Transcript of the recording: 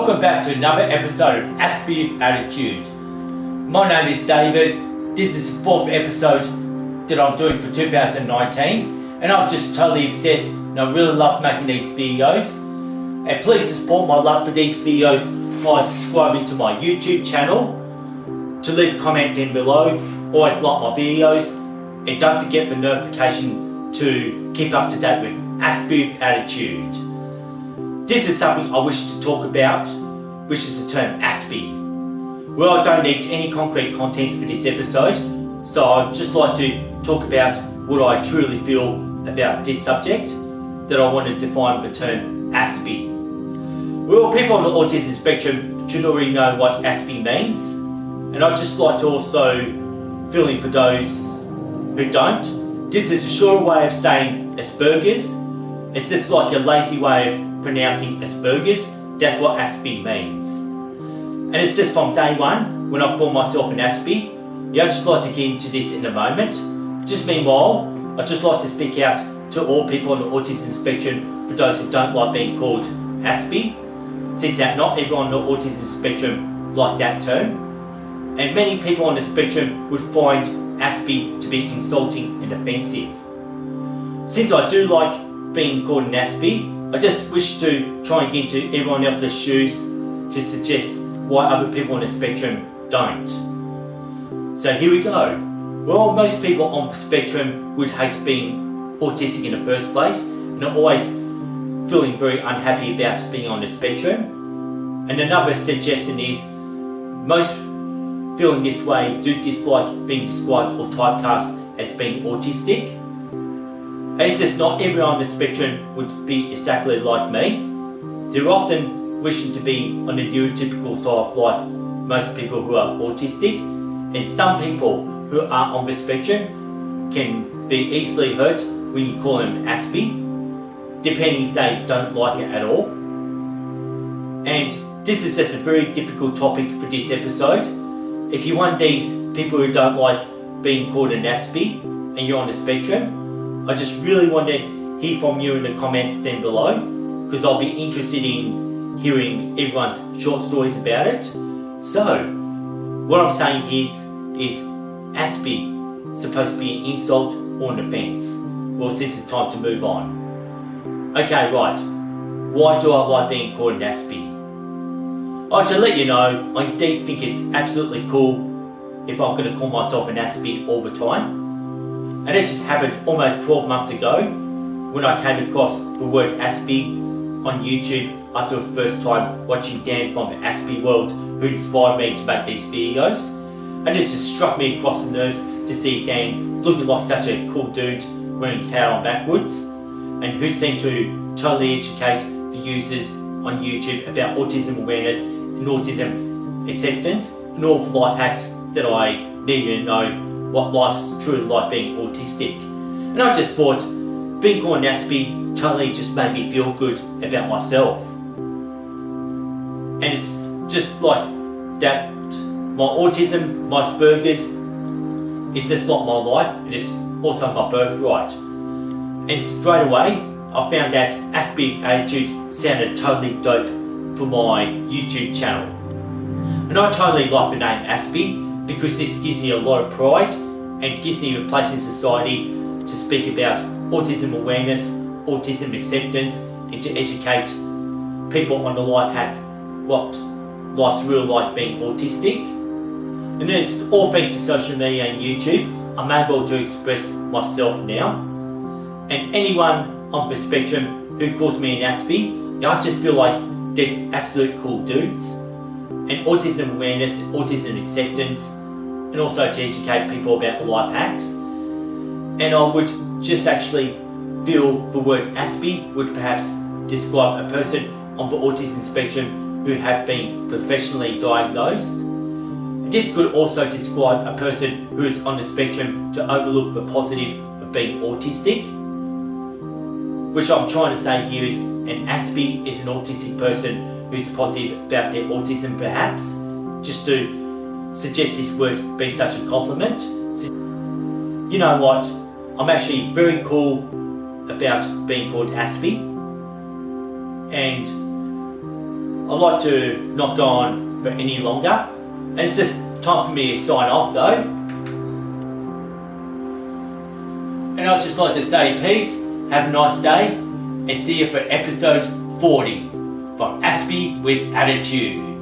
Welcome back to another episode of Aspie Attitude. My name is David. This is the fourth episode that I'm doing for 2019, and I'm just totally obsessed and I really love making these videos. And please support my love for these videos by subscribing to my YouTube channel, to leave a comment down below, always like my videos, and don't forget the notification to keep up to date with Aspie Attitude. This is something I wish to talk about, which is the term Aspie. Well, I don't need any concrete contents for this episode, so I'd just like to talk about what I truly feel about this subject, that I want to define the term Aspie. Well, people on the autism spectrum should already know what Aspie means, and I'd just like to also fill in for those who don't. This is a short way of saying Asperger's. It's just like a lazy way of pronouncing Asperger's. That's what Aspie means. And it's just from day one, when I call myself an Aspie. Yeah, I'd just like to get into this in a moment. Just meanwhile, I'd just like to speak out to all people on the autism spectrum, for those who don't like being called Aspie, since that not everyone on the autism spectrum like that term. And many people on the spectrum would find Aspie to be insulting and offensive. Since I do like being called an Aspie, I just wish to try and get into everyone else's shoes to suggest why other people on the spectrum don't. So here we go. Well, most people on the spectrum would hate being autistic in the first place, and are always feeling very unhappy about being on the spectrum. And another suggestion is, most feeling this way do dislike being described or typecast as being autistic. And it's just not everyone on the spectrum would be exactly like me. They're often wishing to be on the neurotypical side of life, most people who are autistic, and some people who are on the spectrum can be easily hurt when you call them Aspie, depending if they don't like it at all. And this is just a very difficult topic for this episode. If you're one of these people who don't like being called an Aspie and you're on the spectrum, I just really want to hear from you in the comments down below, because I'll be interested in hearing everyone's short stories about it. So, what I'm saying here is Aspie supposed to be an insult or an offence? Well, since it's time to move on. Okay, right. Why do I like being called an Aspie? Oh, to let you know, I indeed think it's absolutely cool if I'm going to call myself an Aspie all the time. And it just happened almost 12 months ago when I came across the word Aspie on YouTube after the first time watching Dan from the Aspie world, who inspired me to make these videos. And it just struck me across the nerves to see Dan looking like such a cool dude wearing his hair on backwards, and who seemed to totally educate the users on YouTube about autism awareness and autism acceptance and all the life hacks that I needed to know what life's truly like being autistic. And I just thought being called an Aspie totally just made me feel good about myself. And it's just like that, my autism, my Asperger's, it's just not my life, and it's also my birthright. And straight away I found that Aspie Attitude sounded totally dope for my YouTube channel. And I totally like the name Aspie, because this gives me a lot of pride and gives me a place in society to speak about autism awareness, autism acceptance, and to educate people on the life hack, what life's really like being autistic. And it's all thanks to social media and YouTube, I'm able to express myself now. And anyone on the spectrum who calls me an Aspie, I just feel like they're absolute cool dudes. And autism awareness, autism acceptance, and also to educate people about the life hacks. And I would just actually feel the word Aspie would perhaps describe a person on the autism spectrum who have been professionally diagnosed. This could also describe a person who is on the spectrum to overlook the positive of being autistic. Which I'm trying to say here is an Aspie is an autistic person who's positive about their autism, perhaps, just to suggest this word being such a compliment. You know what, I'm actually very cool about being called Aspie, and I'd like to not go on for any longer. And it's just time for me to sign off though. And I'd just like to say peace, have a nice day, and see you for episode 40 from Aspie with Attitude.